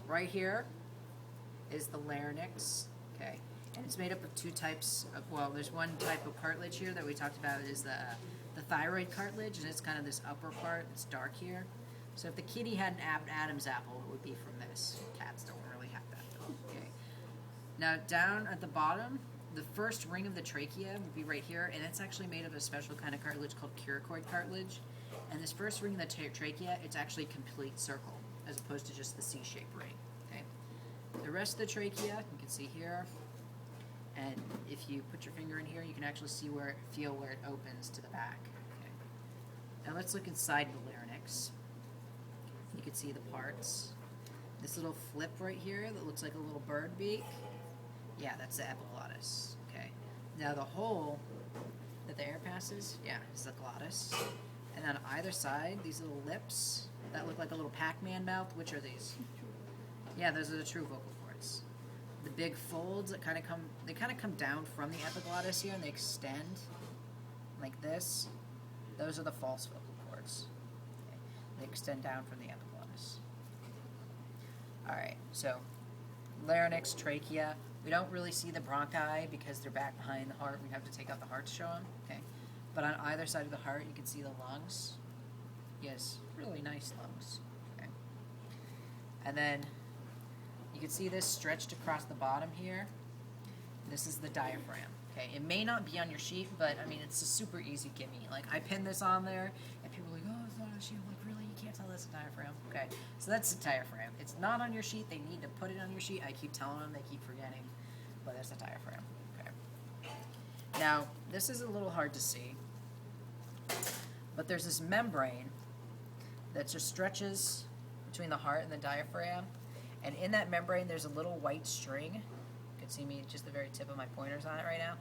right here is the larynx, okay? And it's made up of two types of, well, there's one type of cartilage here that we talked about is the thyroid cartilage, and it's kind of this upper part that's dark here. So if the kitty had an Adam's apple, it would be from this. Cats don't really have that though, okay? Now down at the bottom, the first ring of the trachea would be right here, and it's actually made of a special kind of cartilage called coracoid cartilage. And this first ring of the trachea, it's actually a complete circle, as opposed to just the C-shaped ring, okay? The rest of the trachea, you can see here, and if you put your finger in here, you can actually see feel where it opens to the back, okay? Now let's look inside the larynx. You can see the parts. This little flip right here that looks like a little bird beak, yeah, that's the epiglottis, okay? Now the hole that the air passes, yeah, is the glottis. And on either side, these little lips that look like a little Pac-Man mouth, which are these? Yeah, those are the true vocal cords. The big folds that kind of come down from the epiglottis here, and they extend like this. Those are the false vocal cords. Okay. They extend down from the epiglottis. All right, so larynx, trachea. We don't really see the bronchi because they're back behind the heart. We have to take out the heart to show them. Okay, but on either side of the heart, you can see the lungs. Yes, really nice lungs. Okay, and then you can see this stretched across the bottom here. This is the diaphragm. Okay, it may not be on your sheet, but I mean it's a super easy gimme. Like I pin this on there, and people are like, "Oh, it's not on the sheet." I'm like, really? You can't tell that's a diaphragm? Okay, so that's the diaphragm. It's not on your sheet. They need to put it on your sheet. I keep telling them, they keep forgetting, but that's the diaphragm. Okay. Now this is a little hard to see, but there's this membrane that just stretches between the heart and the diaphragm, and in that membrane there's a little white string. You can see me just the very tip of my pointers on it right now.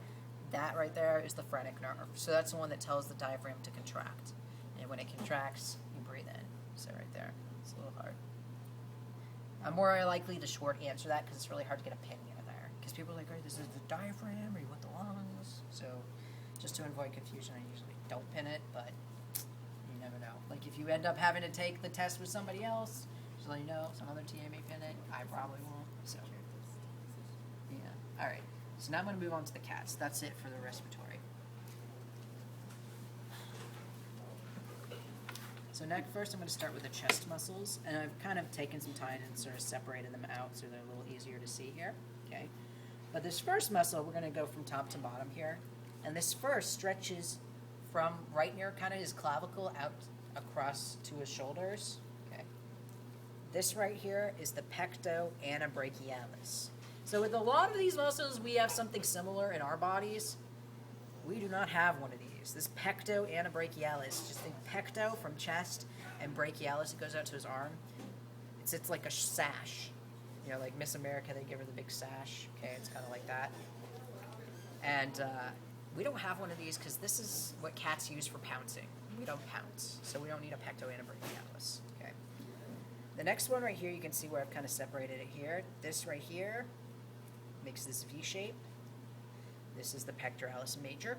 That right there is the phrenic nerve. So that's the one that tells the diaphragm to contract. And when it contracts, you breathe in. So right there, it's a little hard. I'm more likely to short answer that because it's really hard to get a pin in there. Because people are like, "Right, this is the diaphragm, or you want the lungs?" So just to avoid confusion, I usually don't pin it, but you never know. Like if you end up having to take the test with somebody else, just let you know, some other TA may pin it. I probably won't. So. Alright, so now I'm going to move on to the cats. That's it for the respiratory. So next, first I'm going to start with the chest muscles, and I've kind of taken some time and sort of separated them out so they're a little easier to see here. Okay, but this first muscle, we're going to go from top to bottom here, and this first stretches from right near kind of his clavicle out across to his shoulders. Okay, this right here is the pectoanabrachialis. So with a lot of these muscles, we have something similar in our bodies. We do not have one of these. This pectoanabrachialis, just think pecto from chest, and brachialis, it goes out to his arm. It's like a sash. You know, like Miss America, they give her the big sash. Okay, it's kind of like that. And we don't have one of these because this is what cats use for pouncing. We don't pounce, so we don't need a pectoanabrachialis. Okay. The next one right here, you can see where I've kind of separated it here. This right here makes this V shape. This is the pectoralis major.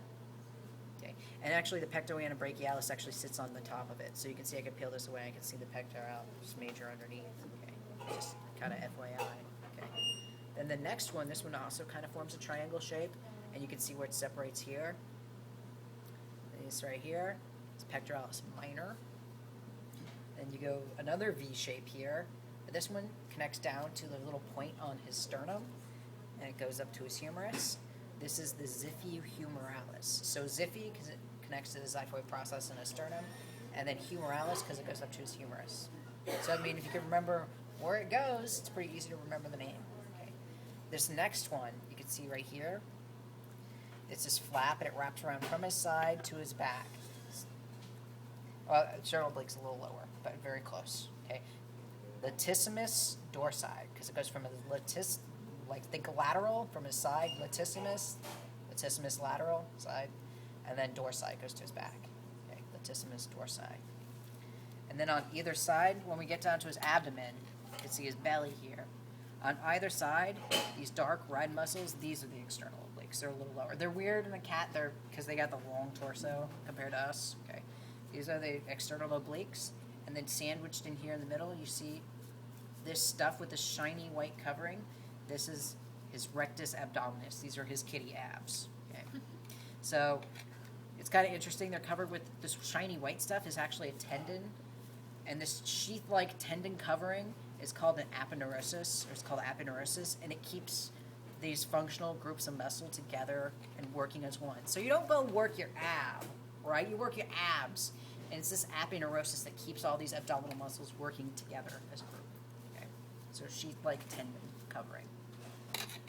Okay, and actually the pectoanabrachialis actually sits on the top of it. So you can see I can peel this away. I can see the pectoralis major underneath. Okay, just kind of FYI. Okay. Then the next one, this one also kind of forms a triangle shape, and you can see where it separates here. This right here, it's pectoralis minor. Then you go another V shape here. But this one connects down to the little point on his sternum, and it goes up to his humerus. This is the Xiphi humoralis. So Xiphi, because it connects to the xiphoid process in his sternum, and then humoralis, because it goes up to his humerus. So, I mean, if you can remember where it goes, it's pretty easy to remember the name. Okay. This next one, you can see right here, it's this flap, and it wraps around from his side to his back. Well, sternal oblique's a little lower, but very close. Okay. Latissimus dorsi, because it goes from his think lateral from his side, latissimus lateral side, and then dorsi goes to his back. Okay, latissimus dorsi. And then on either side, when we get down to his abdomen, you can see his belly here. On either side, these dark red muscles, these are the external obliques. They're a little lower. They're weird in a cat, because they got the long torso compared to us. Okay, these are the external obliques, and then sandwiched in here in the middle, you see this stuff with the shiny white covering, this is his rectus abdominis. These are his kitty abs. Okay. So it's kind of interesting. They're covered with this shiny white stuff is actually a tendon. And this sheath-like tendon covering is called an aponeurosis, or it's called aponeurosis, and it keeps these functional groups of muscle together and working as one. So you don't go work your ab, right? You work your abs. And it's this aponeurosis that keeps all these abdominal muscles working together as a group. Okay? So sheath-like tendon covering.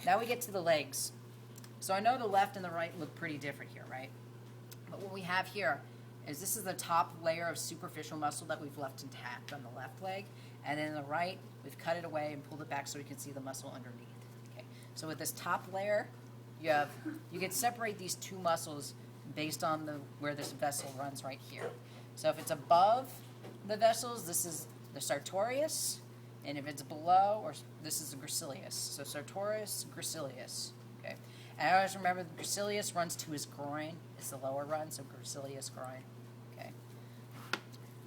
Now we get to the legs. So I know the left and the right look pretty different here, right? But what we have here is this is the top layer of superficial muscle that we've left intact on the left leg. And then on the right, we've cut it away and pulled it back so we can see the muscle underneath. Okay? So with this top layer, you can separate these two muscles based on where this vessel runs right here. So if it's above the vessels, this is the sartorius, and if it's below, this is the gracilis. So sartorius, gracilis. Okay. And I always remember the gracilis runs to his groin. It's the lower run, so gracilis groin. Okay.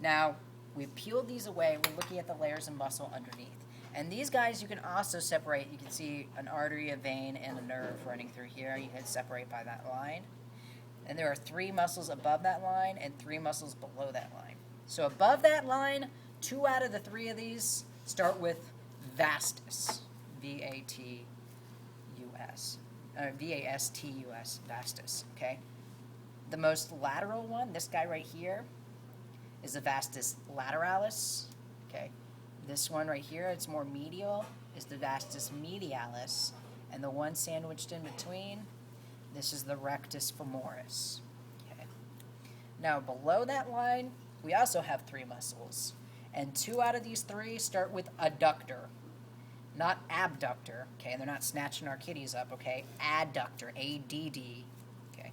Now we've peeled these away. We're looking at the layers of muscle underneath. And these guys you can also separate. You can see an artery, a vein, and a nerve running through here. You can separate by that line. And there are 3 muscles above that line and 3 muscles below that line. So above that line, 2 out of the 3 of these start with vastus, V-A-T-U-S, V-A-S-T-U-S, vastus, okay? The most lateral one, this guy right here, is the vastus lateralis, okay? This one right here, it's more medial, is the vastus medialis, and the one sandwiched in between, this is the rectus femoris. Okay. Now below that line, we also have 3 muscles. And 2 out of these 3 start with adductor, not abductor. Okay, they're not snatching our kitties up, okay? Adductor, A-D-D. Okay.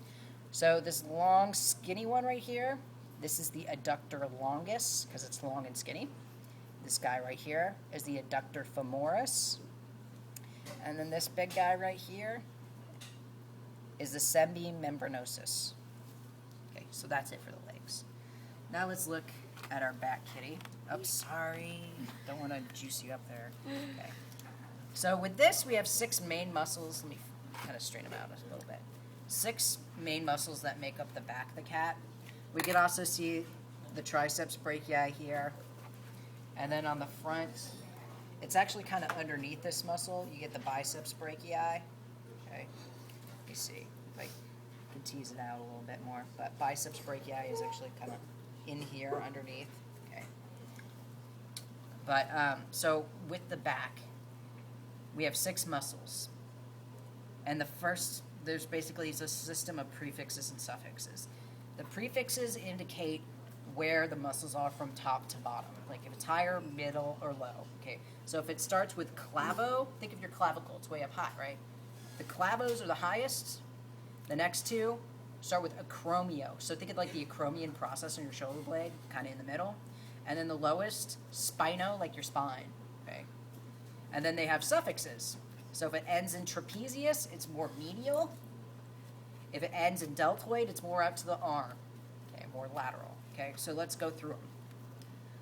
So this long, skinny one right here, this is the adductor longus, because it's long and skinny. This guy right here is the adductor femoris. And then this big guy right here is the semimembranosus. Okay, so that's it for the legs. Now let's look at our back kitty. Oops, sorry. Don't want to juice you up there. Okay. So with this, we have 6 main muscles. Let me kind of straighten them out a little bit. 6 main muscles that make up the back of the cat. We can also see the triceps brachii here. And then on the front, it's actually kind of underneath this muscle. You get the biceps brachii. Okay. Let me see if I can tease it out a little bit more. But biceps brachii is actually kind of in here underneath. Okay. But so with the back, we have 6 muscles. And the first, there's basically a system of prefixes and suffixes. The prefixes indicate where the muscles are from top to bottom. Like if it's higher, middle, or low. Okay. So if it starts with clavo, think of your clavicle. It's way up high, right? The clavos are the highest. The next 2 start with acromio. So think of like the acromion process on your shoulder blade, kind of in the middle. And then the lowest, spino, like your spine. Okay. And then they have suffixes. So if it ends in trapezius, it's more medial. If it ends in deltoid, it's more out to the arm. Okay, more lateral. Okay, so let's go through them.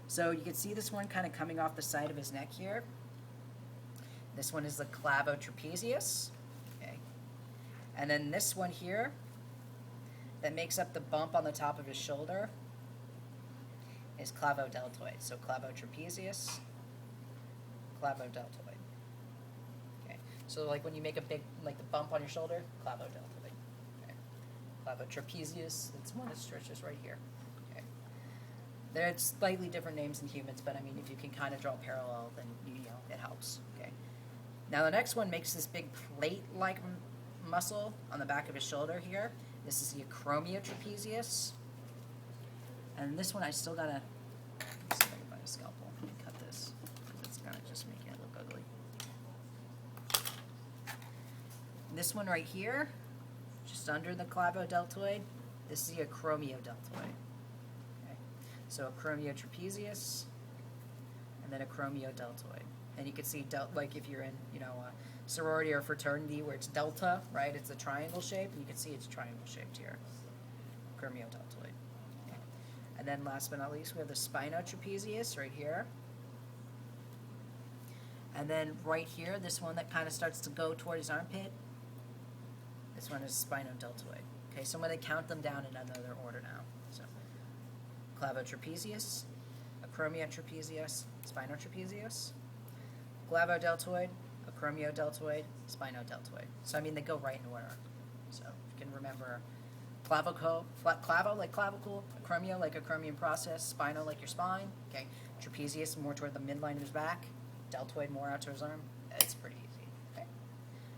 So you can see this one kind of coming off the side of his neck here. This one is the clavotrapezius. Okay. And then this one here that makes up the bump on the top of his shoulder is clavodeltoid. So clavotrapezius, clavodeltoid. Okay. So like when you make a big, like the bump on your shoulder, clavodeltoid. Okay. Clavotrapezius, it's one that stretches right here. Okay. There's slightly different names in humans, but I mean, if you can kind of draw a parallel, then you know it helps. Okay. Now the next one makes this big plate-like muscle on the back of his shoulder here. This is the acromiotrapezius. And this one I still gotta, let's see if I can find a scalpel and cut this. It's kind of just making it look ugly. This one right here, just under the clavodeltoid, this is the acromiodeltoid. Okay. So acromiotrapezius, and then acromiodeltoid. And you can see, like if you're in, you know, a sorority or fraternity where it's delta, right? It's a triangle shape, and you can see it's triangle shaped here. Acromiodeltoid. Okay. And then last but not least, we have the spinotrapezius right here. And then right here, this one that kind of starts to go toward his armpit, this one is spinodeltoid. Okay, so I'm going to count them down in another order now. So, clavotrapezius, acromiotrapezius, spinotrapezius, glavodeltoid, acromiodeltoid, spinodeltoid. So I mean they go right in order. So you can remember clavo like clavicle, acromio like acromion process, spino like your spine. Okay, trapezius more toward the midline of his back, deltoid more out to his arm. It's pretty easy. Okay,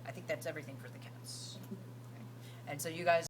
I think that's everything for the counts. Okay. And so you guys